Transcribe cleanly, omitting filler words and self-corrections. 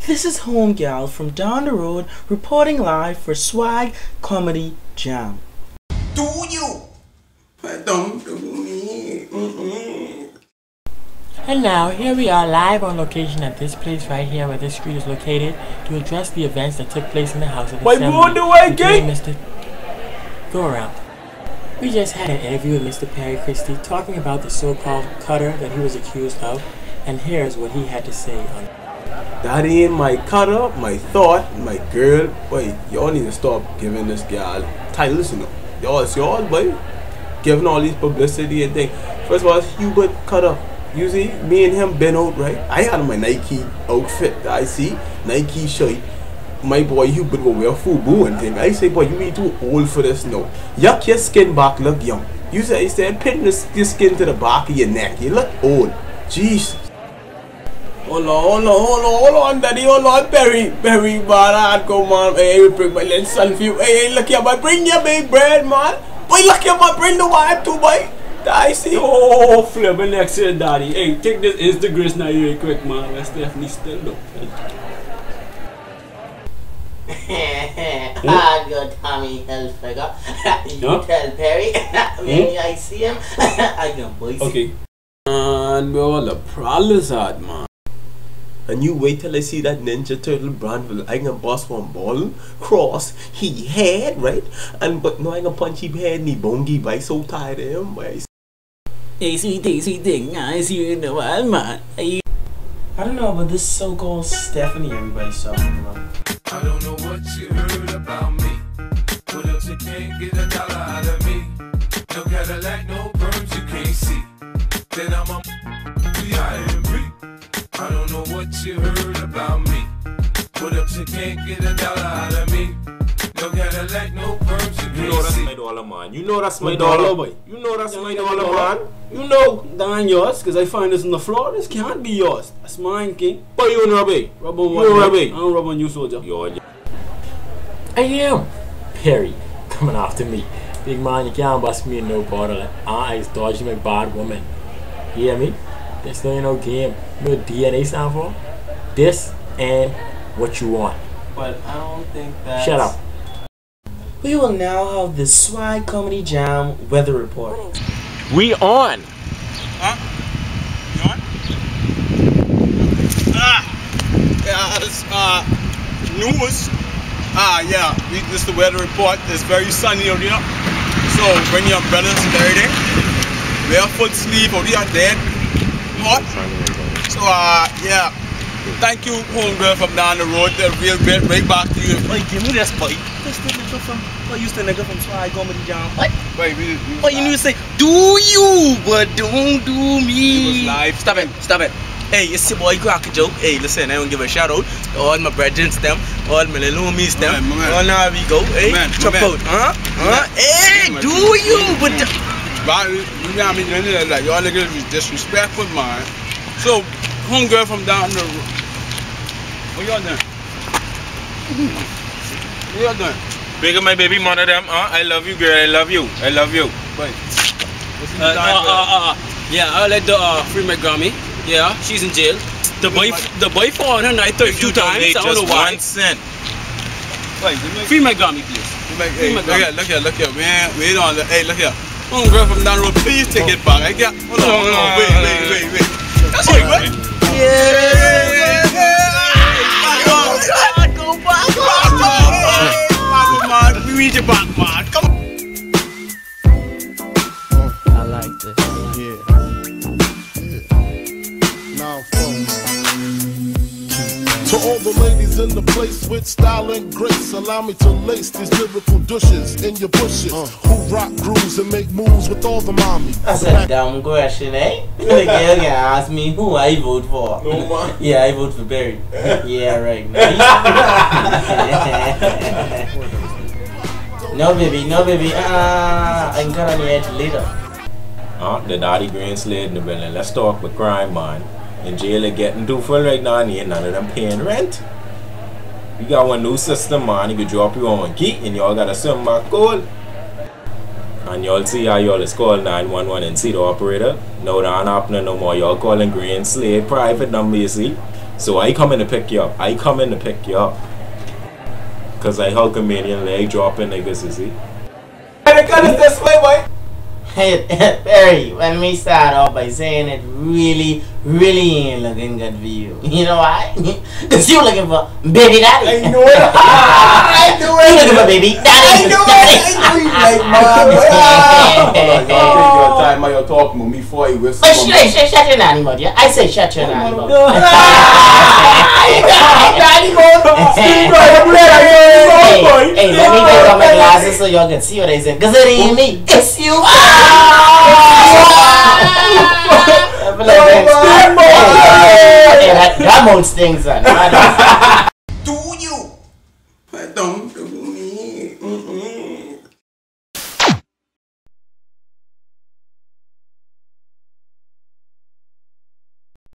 This is Home Gal from down the road reporting live for Swag Comedy Jam. Do you? But don't do me. And now, here we are live on location at this place right here where this street is located to address the events that took place in the House of Assembly between Mr. Go around. We just had an interview with Mr. Perry Christie talking about the so-called cutter that he was accused of, and here's what he had to say on it. That ain't my cutter, my thought, my girl. Boy, y'all need to stop giving this gal titles, you know. Y'all, it's y'all, boy. Giving all these publicity and things. First of all, it's Hubert Cutter. You see, me and him been out, right? I had my Nike outfit, I see, Nike shirt. My boy Hubert will wear FUBU and thing. I say, boy, you ain't too old for this now. Yuck, your skin back look young. You say, pin your skin to the back of your neck. You look old. Jesus. Hold on, daddy, hold on, Perry, man, come on, hey, bring my little son for you. Hey, look here, boy, bring your big bread, man. Boy, look here, boy, bring the wife too, boy. I see. Oh, flipping next year, daddy. Hey, take this Instagram now real quick, man. Let's definitely still look. Good Tommy Hilfiger. You tell Perry. Maybe I see him. I can boys. Okay. And where all the problems are, man. And you wait till I see that Ninja Turtle brand will I gonna bust one ball cross he head, right? But no I gonna punch him head and he bongy by so tired of him, boy. Hey, sweet thing, I see you in the wild, man. I don't know about this so-called Stephanie everybody's talking about. I don't know what you heard about me. What else you can't get a dollar out of me? No Cadillac, no perms you can't see. Then I'm a B.I.M.B. I don't know what you heard about me. What else you can't get a dollar out of me? No Cadillac, no perms you can't see. You know that's my dollar, man. You know that's my dollar, boy. You know that's my dollar, man. You know. That ain't yours, because I find this on the floor. This can't be yours. That's mine, king. But you know, Robbie. Rub on what? You Robbie. I don't rub on you, soldier. I am Perry, coming after me. Big man, you can't bust me in no bottle. Eyes dodgy my bad woman. You hear me? This ain't no game. You know what DNA stand for? This and what you want. But I don't think that. Shut up. We will now have the Swag Comedy Jam weather report. We on. Huh? You on? Yeah, it's news. Yeah, this is the weather report. It's very sunny out here. So bring your umbrellas and everything. Wear full sleeve out here, dead hot. So yeah. Thank you, homegirl from down the road. They're real great. Right back to you. Wait, give me this boy. This the nigga from. What used the nigga from Swag Comedy Jam? What? Wait, What you need to say? Do you, but don't do me. It was live. Stop it. Hey, it's your boy Crack a Joke. Hey, listen, I want to give a shout out to all my brethren, them, all my little homies, them. All now we go. Hey, chop out. Hey, do you, but. You got me like y'all niggas be disrespectful, man. So, homegirl from down the road. What y'all doing? What y'all doing? Big up my baby mother them, I love you, girl, I love you. Wait. Yeah, I'll let the free my Grammy. Yeah, she's in jail. The boy found her night 32 times. I don't know why. 1 cent. Wait, Free my Grammy, please. hey, look here, man. Wait on. Hey, look here. Homegirl from down the road, please take it back. Hold on. Wait. That's it, right? Yeah. Go back. We read your back, man. Come on. I like this. To all the ladies in the place with style and grace, allow me to lace these lyrical douches in your bushes who rock grooves and make moves with all the mommies. That's a dumb question, eh? The girl can ask me who I vote for. No, man. Yeah, I vote for Barry. Yeah, right. No, baby. I'm gonna need it later. The daddy Green Slade in the building. Let's talk with crime, man. In jail, are getting too full right now, and ain't none of them paying rent. We got one new system, man. You can drop your own key, and y'all got a send back code. And y'all see how y'all is call 911 and see the operator. No, that ain't happening no more. Y'all calling Green Slade private number, you see. So I coming to pick you up. I coming to pick you up. Cause I Hulkamanian leg dropping niggas, you see. I got it this way, boy. Hey, Perry, when we start off by saying it really ain't looking good for you. You know why? Because you looking for baby daddy. I know it. I know it. You looking for baby daddy. I know it. I know you like mom. Y'all take your time while you're talking with me before you whistle. Oh, shut your nanny mouth, yeah? I say shut your nanny mouth. Hey, let me take off my glasses so y'all can see what I said. Because it ain't me, it's you. That mouth stings, son.